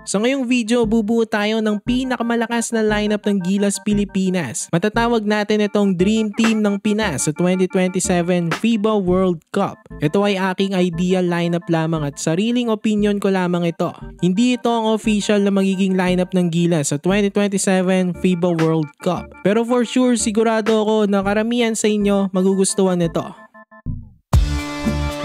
Sa ngayong video, bubuo tayo ng pinakamalakas na lineup ng Gilas Pilipinas. Matatawag natin itong Dream Team ng Pinas sa 2027 FIBA World Cup. Ito ay aking ideal lineup lamang at sariling opinion ko lamang ito. Hindi ito ang official na magiging lineup ng Gilas sa 2027 FIBA World Cup. Pero for sure, sigurado ako na karamihan sa inyo magugustuhan ito.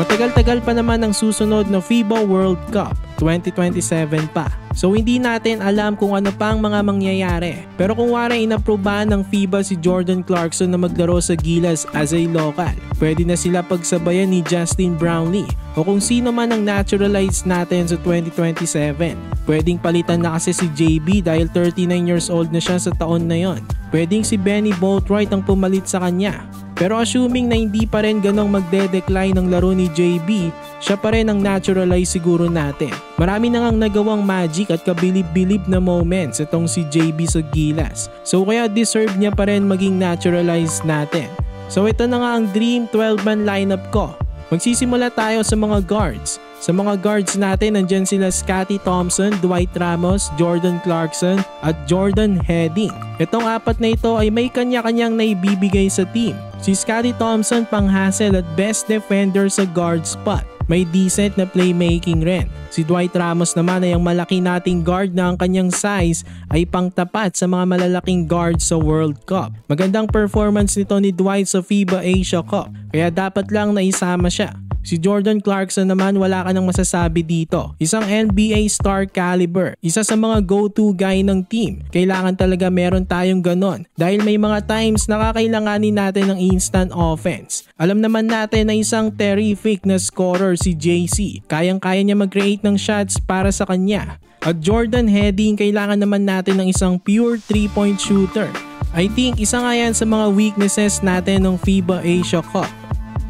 Matagal-tagal pa naman ang susunod na FIBA World Cup, 2027 pa. So hindi natin alam kung ano pang mga mangyayari. Pero kung wari inaprobahan ng FIBA si Jordan Clarkson na maglaro sa Gilas as a local, pwede na sila pagsabayan ni Justin Brownlee o kung sino man ang naturalize natin sa 2027. Pwedeng palitan na kasi si JB dahil 39 years old na siya sa taon na yon. Pwedeng si Benny Boatwright ang pumalit sa kanya. Pero assuming na hindi pa rin ganong magde-decline ang laro ni JB, siya pa rin ang naturalize siguro natin. Marami na ngang nagawang magic at kabilib-bilib na moments itong si JB sa Gilas. So kaya deserve niya pa rin maging naturalized natin. So ito na nga ang Dream 12-man lineup ko. Magsisimula tayo sa mga guards. Sa mga guards natin, nandyan sila Scottie Thompson, Dwight Ramos, Jordan Clarkson at Jordan Heading. Itong apat na ito ay may kanya-kanyang naibibigay sa team. Si Scottie Thompson pang-hustle at best defender sa guard spot. May decent na playmaking rin. Si Dwight Ramos naman ay ang malaki nating guard na ang kanyang size ay pangtapat sa mga malalaking guards sa World Cup. Magandang performance nito ni Dwight sa FIBA Asia Cup, kaya dapat lang na isama siya. Si Jordan Clarkson naman wala ka nang masasabi dito. Isang NBA star caliber. Isa sa mga go-to guy ng team. Kailangan talaga meron tayong ganon. Dahil may mga times nakakailanganin natin ng instant offense. Alam naman natin na isang terrific na scorer si JC. Kayang-kaya niya mag-create ng shots para sa kanya. At Jordan Heading, kailangan naman natin ng isang pure 3-point shooter. I think isa nga yan sa mga weaknesses natin ng FIBA Asia Cup.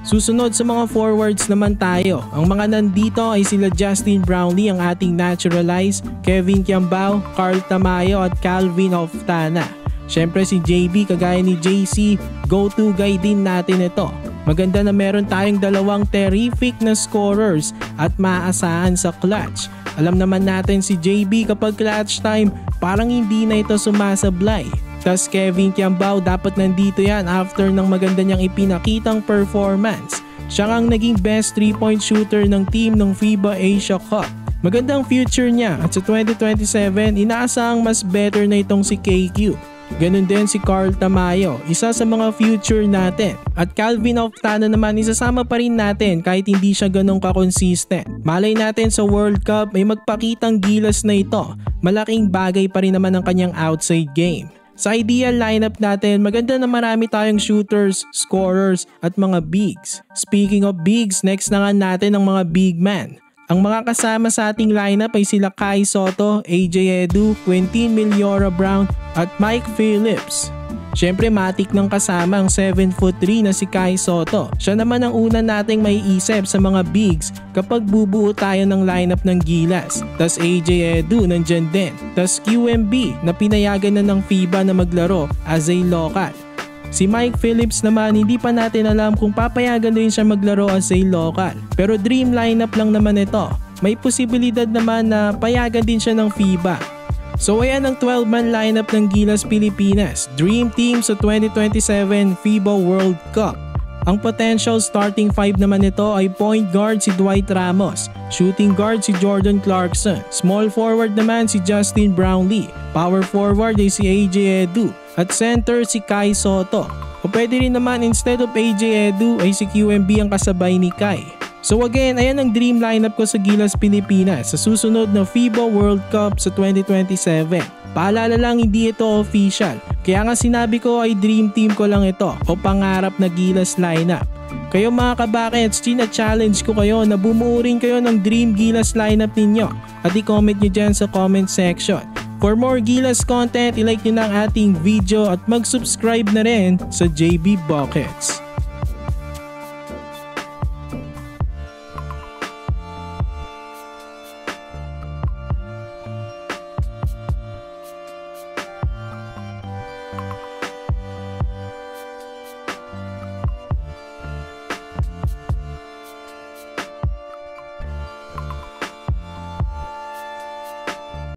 Susunod sa mga forwards naman tayo. Ang mga nandito ay sila Justin Brownlee, ang ating naturalized, Kevin Kiambao, Carl Tamayo at Calvin Oftana. Syempre si JB kagaya ni JC, go-to guy din natin ito. Maganda na meron tayong dalawang terrific na scorers at maaasahan sa clutch. Alam naman natin si JB kapag clutch time, parang hindi na ito sumasablay. Tas Kevin Kiambao dapat nandito yan after ng maganda niyang ipinakitang performance. Siya ang naging best 3-point shooter ng team ng FIBA Asia Cup. Magandang future niya at sa 2027 inaasahang mas better na itong si KQ. Ganun din si Carl Tamayo, isa sa mga future natin. At Calvin Oftana naman isasama pa rin natin kahit hindi siya ganun ka-consistent. Malay natin sa World Cup ay magpakitang Gilas na ito. Malaking bagay pa rin naman ang kanyang outside game. Sa ideal lineup natin, maganda na marami tayong shooters, scorers at mga bigs. Speaking of bigs, next na nga natin ang mga big man. Ang mga kasama sa ating lineup ay sila Kai Sotto, AJ Edu, Quentin Miliora Brown at Mike Phillips. Siyempre matik ng kasama ang 7'3" na si Kai Sotto. Siya naman ang una nating maiisip sa mga bigs kapag bubuo tayo ng lineup ng Gilas. Tas AJ Edu nandyan din. Tas QMB na pinayagan na ng FIBA na maglaro as a local. Si Mike Phillips naman hindi pa natin alam kung papayagan din siya maglaro as a local. Pero dream lineup lang naman ito. May posibilidad naman na payagan din siya ng FIBA. So ayan ang 12-man lineup ng Gilas Pilipinas, Dream Team sa 2027 FIBA World Cup. Ang potential starting 5 naman nito ay point guard si Dwight Ramos, shooting guard si Jordan Clarkson, small forward naman si Justin Brownlee, power forward ay si AJ Edu, at center si Kai Sotto. O pwede rin naman instead of AJ Edu ay si QMB ang kasabay ni Kai. So again, ayan ang dream lineup ko sa Gilas Pilipinas sa susunod na FIBA World Cup sa 2027. Paalala lang, hindi ito official. Kaya nga sinabi ko ay dream team ko lang ito o pangarap na Gilas lineup. Kayo mga kabakets, challenge ko kayo na bumuo rin kayo ng dream Gilas lineup ninyo at i-comment nyo dyan sa comment section. For more Gilas content, i-like nyo na ang ating video at mag-subscribe na rin sa JB Buckets.